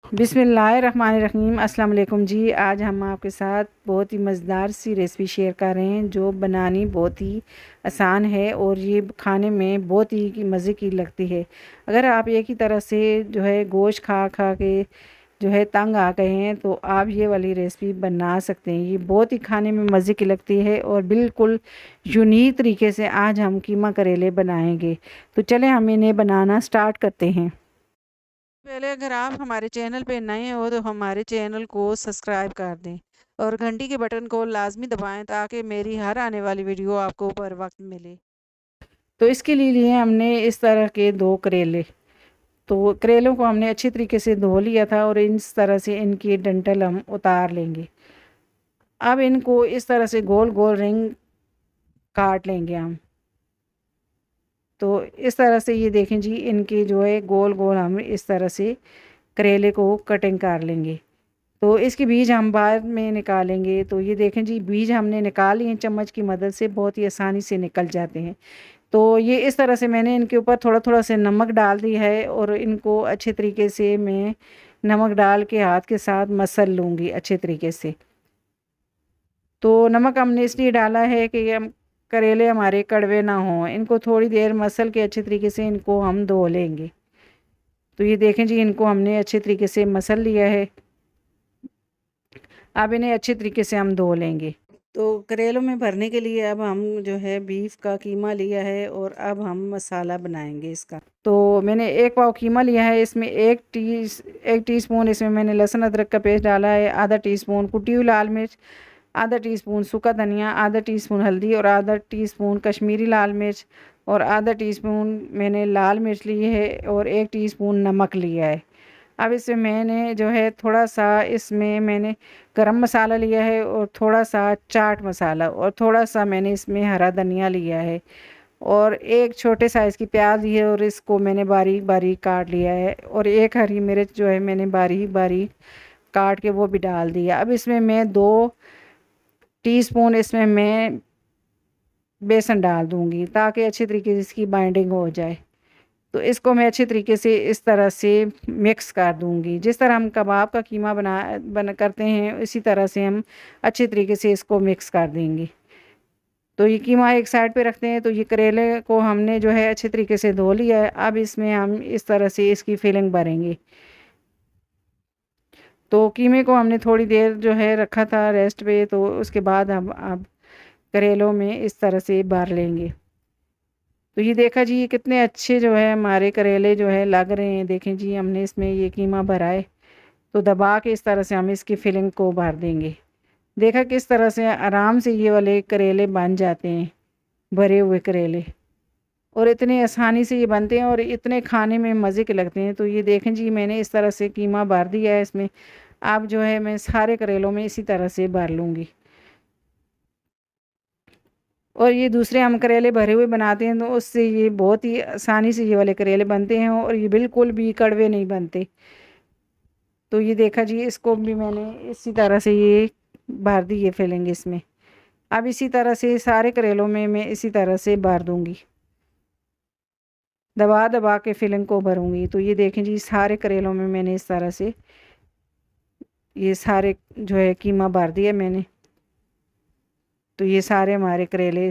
बिस्मिल्लाहिर्रहमानिर्रहीम अस्सलाम वालेकुम जी। आज हम आपके साथ बहुत ही मज़ेदार सी रेसिपी शेयर कर रहे हैं जो बनानी बहुत ही आसान है और ये खाने में बहुत ही मज़े की लगती है। अगर आप एक ही तरह से जो है गोश्त खा खा के जो है तंग आ गए हैं तो आप ये वाली रेसिपी बना सकते हैं। ये बहुत ही खाने में मज़े की लगती है और बिल्कुल यूनिक तरीके से आज हम कीमा करेले बनाएंगे। तो चलें हम इन्हें बनाना स्टार्ट करते हैं। पहले अगर आप हमारे चैनल पे नए हो तो हमारे चैनल को सब्सक्राइब कर दें और घंटी के बटन को लाजमी दबाएं ताकि मेरी हर आने वाली वीडियो आपको बर वक्त मिले। तो इसके लिए हमने इस तरह के 2 करेले, तो करेलों को हमने अच्छी तरीके से धो लिया था और इस तरह से इनकी डंठल हम उतार लेंगे। अब इनको इस तरह से गोल गोल रिंग काट लेंगे हम। तो इस तरह से ये देखें जी, इनके जो है गोल गोल हम इस तरह से करेले को कटिंग कर लेंगे। तो इसके बीज हम बाद में निकालेंगे। तो ये देखें जी, बीज हमने निकाल लिए चम्मच की मदद से, बहुत ही आसानी से निकल जाते हैं। तो ये इस तरह से मैंने इनके ऊपर थोड़ा थोड़ा से नमक डाल दिया है और इनको अच्छे तरीके से मैं नमक डाल के हाथ के साथ मसल लूँगी अच्छे तरीके से। तो नमक हमने इसलिए डाला है कि हम करेले हमारे कड़वे ना हों। इनको थोड़ी देर मसल के अच्छे तरीके से इनको हम धो लेंगे। तो ये देखें जी, इनको हमने अच्छे तरीके से मसल लिया है। अब इन्हें अच्छे तरीके से हम धो लेंगे। तो करेलों में भरने के लिए अब हम जो है बीफ का कीमा लिया है और अब हम मसाला बनाएंगे इसका। तो मैंने 1 पाव कीमा लिया है। इसमें 1 टीस्पून इसमें मैंने लहसुन अदरक का पेस्ट डाला है, आधा टीस्पून कुटी हुई लाल मिर्च, आधा टीस्पून सूखा धनिया, आधा टीस्पून हल्दी और आधा टीस्पून कश्मीरी लाल मिर्च और आधा टीस्पून मैंने लाल मिर्च ली है और 1 टीस्पून नमक लिया है। अब इसमें मैंने जो है थोड़ा-सा इसमें मैंने गरम मसाला लिया है और थोड़ा-सा चाट मसाला और थोड़ा-सा मैंने इसमें हरा धनिया लिया है और 1 छोटे साइज़ की प्याज ली है और इसको मैंने बारीक-बारीक काट लिया है और 1 हरी मिर्च जो है मैंने बारीक-बारीक काट के वो भी डाल दिया। अब इसमें मैं 2 टीस्पून इसमें मैं बेसन डाल दूँगी ताकि अच्छी तरीके से इसकी बाइंडिंग हो जाए। तो इसको मैं अच्छे तरीके से इस तरह से मिक्स कर दूँगी। जिस तरह हम कबाब का कीमा बना करते हैं इसी तरह से हम अच्छे तरीके से इसको मिक्स कर देंगे। तो ये कीमा एक साइड पे रखते हैं। तो ये करेले को हमने जो है अच्छे तरीके से धो लिया है। अब इसमें हम इस तरह से इसकी फिलिंग भरेंगे। तो कीमे को हमने थोड़ी देर जो है रखा था रेस्ट पे, तो उसके बाद हम अब करेलों में इस तरह से भर लेंगे। तो ये देखा जी, ये कितने अच्छे जो है हमारे करेले जो है लग रहे हैं। देखें जी, हमने इसमें ये कीमा भरा है। तो दबा के इस तरह से हम इसकी फिलिंग को भर देंगे। देखा किस तरह से आराम से ये वाले करेले बन जाते हैं, भरे हुए करेले, और इतने आसानी से ये बनते हैं और इतने खाने में मज़े के लगते हैं। तो ये देखें जी, मैंने इस तरह से कीमा भर दिया है इसमें। अब जो है मैं सारे करेलों में इसी तरह से भर लूँगी। और ये दूसरे हम करेले भरे हुए बनाते हैं तो उससे ये बहुत ही आसानी से ये वाले करेले बनते हैं और ये बिल्कुल भी कड़वे नहीं बनते। तो ये देखा जी, इसको भी मैंने इसी तरह से ये भर दी ये फिलिंग इसमें। अब इसी तरह से सारे करेलों में मैं इसी तरह से भर दूँगी, दबा दबा के फिलिंग को भरूँगी। तो ये देखें जी, सारे करेलों में मैंने इस तरह से ये सारे जो है कीमा भर दिया मैंने। तो ये सारे हमारे करेले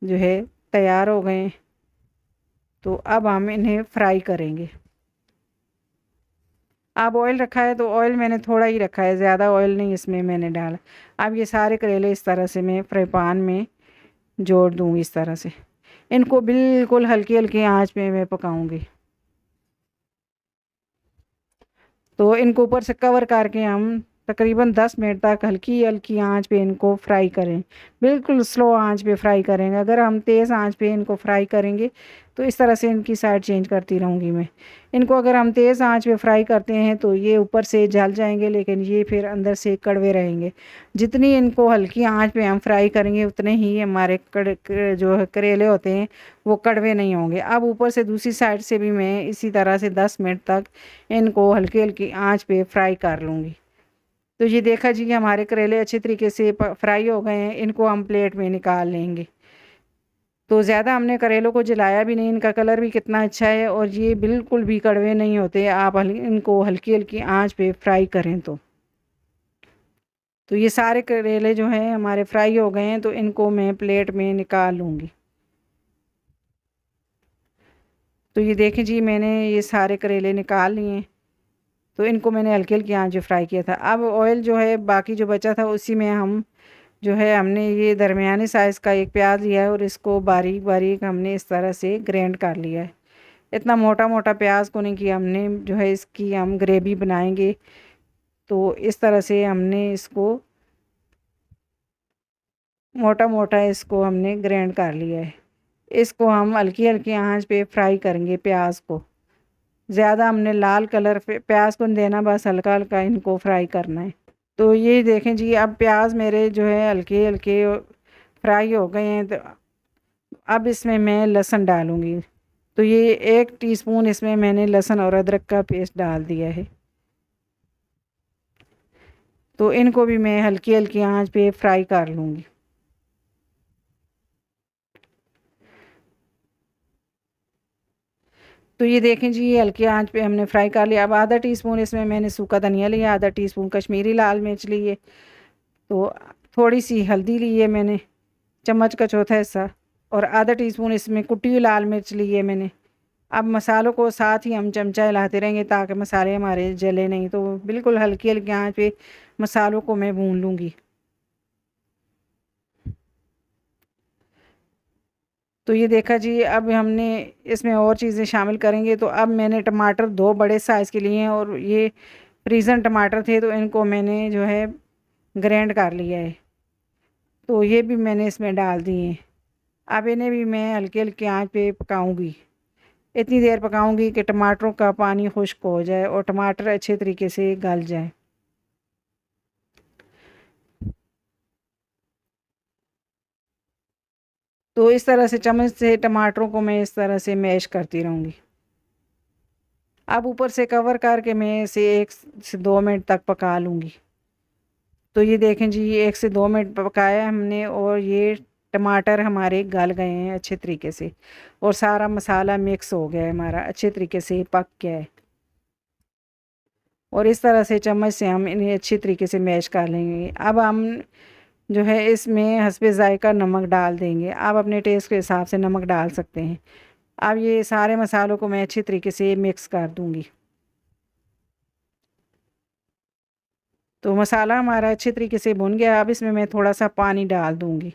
जो है तैयार हो गए हैं। तो अब हम इन्हें फ्राई करेंगे। अब ऑयल रखा है तो ऑयल मैंने थोड़ा ही रखा है, ज़्यादा ऑयल नहीं इसमें मैंने डाला। अब ये सारे करेले इस तरह से मैं फ्राई पैन में जोड़ दूँगी इस तरह से। इनको बिल्कुल हल्की हल्की आंच पे मैं पकाऊंगी। तो इनको ऊपर से कवर करके हम तकरीबन 10 मिनट तक हल्की हल्की आंच पे इनको फ्राई करें। बिल्कुल स्लो आंच पे फ्राई करेंगे। अगर हम तेज़ आंच पे इनको फ्राई करेंगे तो इस तरह से इनकी साइड चेंज करती रहूँगी मैं। इनको अगर हम तेज़ आंच पे फ्राई करते हैं तो ये ऊपर से जल जाएंगे लेकिन ये फिर अंदर से कड़वे रहेंगे। जितनी इनको हल्की आंच पे हम फ्राई करेंगे उतने ही हमारे जो है करेले होते हैं वो कड़वे नहीं होंगे। अब ऊपर से दूसरी साइड से भी मैं इसी तरह से 10 मिनट तक इनको हल्की हल्की आंच पे फ्राई कर लूँगी। तो ये देखा जी, हमारे करेले अच्छे तरीके से फ्राई हो गए हैं। इनको हम प्लेट में निकाल लेंगे। तो ज़्यादा हमने करेलों को जलाया भी नहीं, इनका कलर भी कितना अच्छा है और ये बिल्कुल भी कड़वे नहीं होते। आप इनको हल्की हल्की आंच पे फ्राई करें तो ये सारे करेले जो हैं हमारे फ्राई हो गए हैं, तो इनको मैं प्लेट में निकाल लूँगी। तो ये देखें जी, मैंने ये सारे करेले निकाल लिए हैं। तो इनको मैंने हल्की हल्की आंच पे फ्राई किया था। अब ऑयल जो है बाकी जो बचा था उसी में हम जो है हमने ये दरमियाने साइज़ का एक प्याज लिया है और इसको बारीक बारीक हमने इस तरह से ग्राइंड कर लिया है। इतना मोटा मोटा प्याज को नहीं किया हमने, जो है इसकी हम ग्रेवी बनाएंगे तो इस तरह से हमने इसको मोटा मोटा इसको हमने ग्राइंड कर लिया है। इसको हम हल्की हल्की आंच पे फ्राई करेंगे प्याज को। ज़्यादा हमने लाल कलर पे प्याज को नहीं देना, बस हल्का हल्का इनको फ्राई करना है। तो ये देखें जी, अब प्याज मेरे जो है हल्के हल्के फ्राई हो गए हैं। तो अब इसमें मैं लहसुन डालूँगी। तो ये 1 टीस्पून इसमें मैंने लहसुन और अदरक का पेस्ट डाल दिया है। तो इनको भी मैं हल्की हल्की आंच पे फ्राई कर लूँगी। तो ये देखें जी, ये हल्की आंच पे हमने फ्राई कर लिया। अब आधा टीस्पून इसमें मैंने सूखा धनिया लिया, आधा टीस्पून कश्मीरी लाल मिर्च लिए, तो थोड़ी सी हल्दी ली है मैंने, चम्मच का चौथा हिस्सा, और आधा टीस्पून इसमें कुटी हुई लाल मिर्च ली है मैंने। अब मसालों को साथ ही हम चमचा हिलाते रहेंगे ताकि मसाले हमारे जले नहीं। तो बिल्कुल हल्की हल्की आंच पे मसालों को मैं भून लूँगी। तो ये देखा जी, अब हमने इसमें और चीज़ें शामिल करेंगे। तो अब मैंने टमाटर 2 बड़े साइज़ के लिए हैं और ये फ्रीज़न टमाटर थे, तो इनको मैंने जो है ग्राइंड कर लिया है। तो ये भी मैंने इसमें डाल दिए हैं। अब इन्हें भी मैं हल्की हल्की आंच पे पकाऊंगी। इतनी देर पकाऊंगी कि टमाटरों का पानी खुश्क हो जाए और टमाटर अच्छे तरीके से गल जाए। तो इस तरह से चम्मच से टमाटरों को मैं इस तरह से मैश करती रहूँगी। अब ऊपर से कवर करके मैं इसे 1 से 2 मिनट तक पका लूँगी। तो ये देखें जी, ये 1 से 2 मिनट पकाया हमने और ये टमाटर हमारे गल गए हैं अच्छे तरीके से और सारा मसाला मिक्स हो गया है, हमारा अच्छे तरीके से पक गया है। और इस तरह से चम्मच से हम इन्हें अच्छी तरीके से मैश कर लेंगे। अब हम जो है इसमें हस्बे ज़ायका नमक डाल देंगे। आप अपने टेस्ट के हिसाब से नमक डाल सकते हैं। अब ये सारे मसालों को मैं अच्छी तरीके से मिक्स कर दूँगी। तो मसाला हमारा अच्छे तरीके से भुन गया। अब इसमें मैं थोड़ा सा पानी डाल दूँगी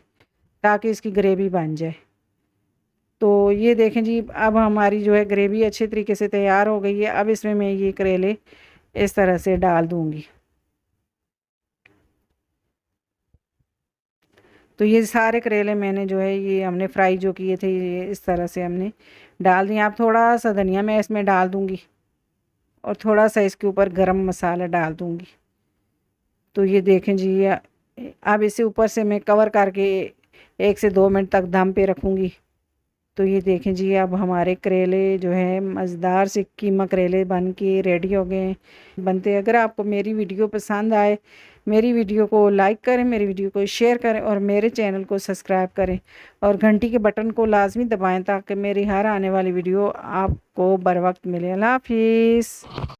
ताकि इसकी ग्रेवी बन जाए। तो ये देखें जी, अब हमारी जो है ग्रेवी अच्छे तरीके से तैयार हो गई है। अब इसमें मैं ये करेले इस तरह से डाल दूँगी। तो ये सारे करेले मैंने जो है ये हमने फ्राई जो किए थे, ये इस तरह से हमने डाल दिए। अब थोड़ा सा धनिया मैं इसमें डाल दूँगी और थोड़ा सा इसके ऊपर गरम मसाला डाल दूँगी। तो ये देखें जी, अब इसे ऊपर से मैं कवर करके 1 से 2 मिनट तक दम पे रखूँगी। तो ये देखें जी, अब हमारे करेले जो है मज़ेदार से कीमा करेले बन के रेडी हो गए हैं बनते। अगर आपको मेरी वीडियो पसंद आए, मेरी वीडियो को लाइक करें, मेरी वीडियो को शेयर करें और मेरे चैनल को सब्सक्राइब करें और घंटी के बटन को लाजमी दबाएं ताकि मेरी हर आने वाली वीडियो आपको बर वक्त मिले। अल्लाह हाफिज़।